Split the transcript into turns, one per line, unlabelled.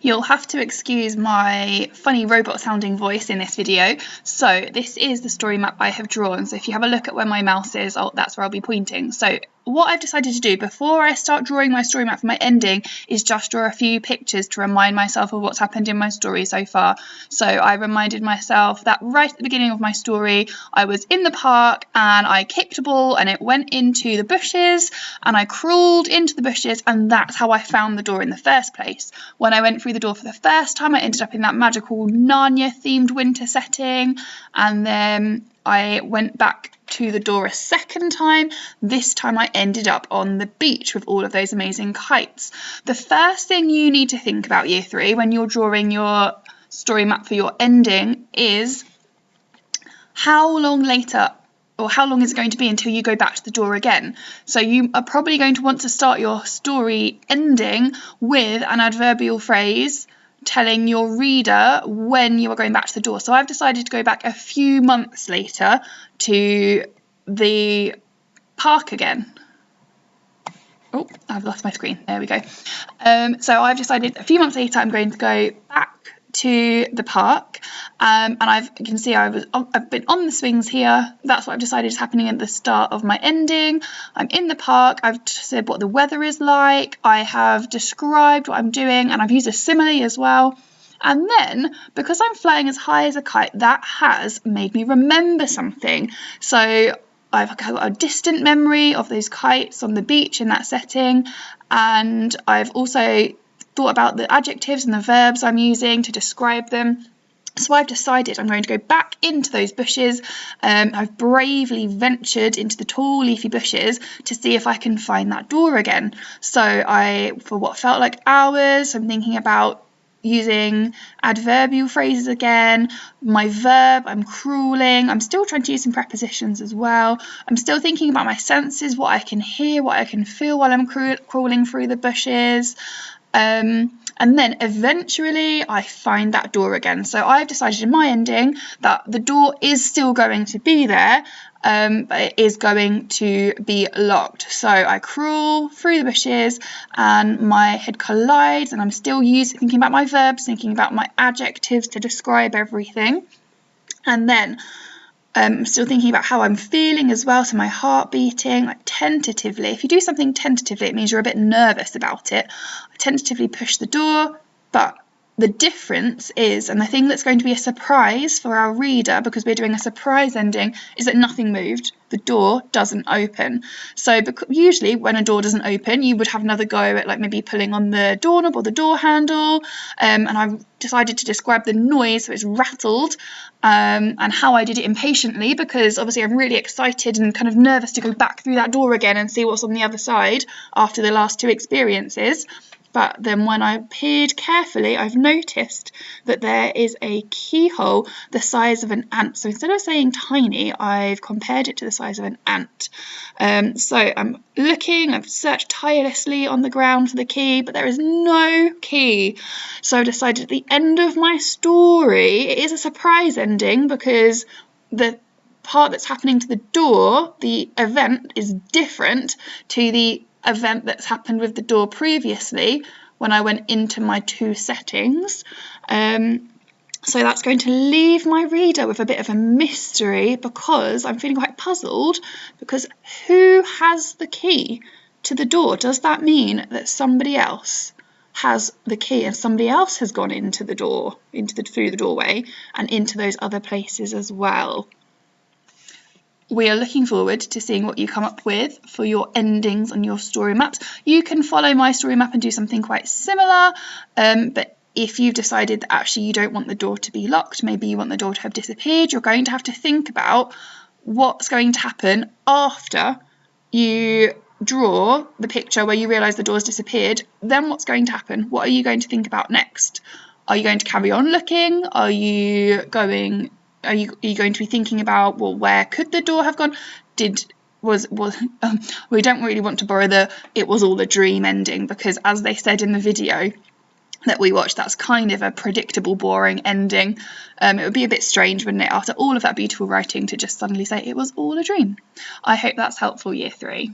You'll have to excuse my funny robot sounding voice in this video. So this is the story map I have drawn. So if you have a look at where my mouse is, that's where I'll be pointing. So what I've decided to do before I start drawing my story map for my ending is just draw a few pictures to remind myself of what's happened in my story so far. So I reminded myself that right at the beginning of my story, I was in the park and I kicked a ball and it went into the bushes and I crawled into the bushes, and that's how I found the door in the first place. When I went through the door for the first time, I ended up in that magical Narnia themed winter setting, and then I went back to the door a second time. This time I ended up on the beach with all of those amazing kites. The first thing you need to think about, Year 3, when you're drawing your story map for your ending is how long later or how long is it going to be until you go back to the door again. So you are probably going to want to start your story ending with an adverbial phrase telling your reader when you are going back to the door. So I've decided to go back a few months later to the park again. Oh, I've lost my screen. There we go. So I've decided a few months later I'm going to go back to the park, and you can see I've been on the swings here. That's what I've decided is happening at the start of my ending. I'm in the park. I've said what the weather is like. I have described what I'm doing, and I've used a simile as well. And then, because I'm flying as high as a kite, that has made me remember something. So I've got a distant memory of those kites on the beach in that setting, and I've also thought about the adjectives and the verbs I'm using to describe them. So I've decided I'm going to go back into those bushes. I've bravely ventured into the tall leafy bushes to see if I can find that door again. So for what felt like hours, I'm thinking about using adverbial phrases again. My verb, I'm crawling. I'm still trying to use some prepositions as well. I'm still thinking about my senses, what I can hear, what I can feel while I'm crawling through the bushes. And then eventually I find that door again. So I've decided in my ending that the door is still going to be there, but it is going to be locked. So I crawl through the bushes and my head collides, and I'm still thinking about my verbs, thinking about my adjectives to describe everything. And then I'm still thinking about how I'm feeling as well, so my heart beating, like tentatively. If you do something tentatively, it means you're a bit nervous about it. I tentatively push the door, but the difference is, and the thing that's going to be a surprise for our reader, because we're doing a surprise ending, is that nothing moved. The door doesn't open. So usually when a door doesn't open, you would have another go at like maybe pulling on the doorknob or the door handle. And I've decided to describe the noise, so it's rattled, and how I did it impatiently, because obviously I'm really excited and kind of nervous to go back through that door again and see what's on the other side after the last two experiences. But then when I peered carefully, I've noticed that there is a keyhole the size of an ant. So instead of saying tiny, I've compared it to the size of an ant. So I'm looking, I've searched tirelessly on the ground for the key, but there is no key. So I've decided at the end of my story, it is a surprise ending, because the part that's happening to the door, the event, is different to the event that's happened with the door previously when I went into my two settings. So that's going to leave my reader with a bit of a mystery, because I'm feeling quite puzzled, because who has the key to the door? Does that mean that somebody else has the key and somebody else has gone into the door, through the doorway and into those other places as well? We are looking forward to seeing what you come up with for your endings on your story maps. You can follow my story map and do something quite similar, but if you've decided that actually you don't want the door to be locked, maybe you want the door to have disappeared, you're going to have to think about what's going to happen after you draw the picture where you realise the door's disappeared. Then what's going to happen? What are you going to think about next? Are you going to carry on looking? Are you going to be thinking about, well, where could the door have gone? We don't really want to borrow the "it was all a dream" ending, because as they said in the video that we watched, that's kind of a predictable, boring ending. It would be a bit strange, wouldn't it, after all of that beautiful writing, to just suddenly say it was all a dream. I hope that's helpful, Year 3.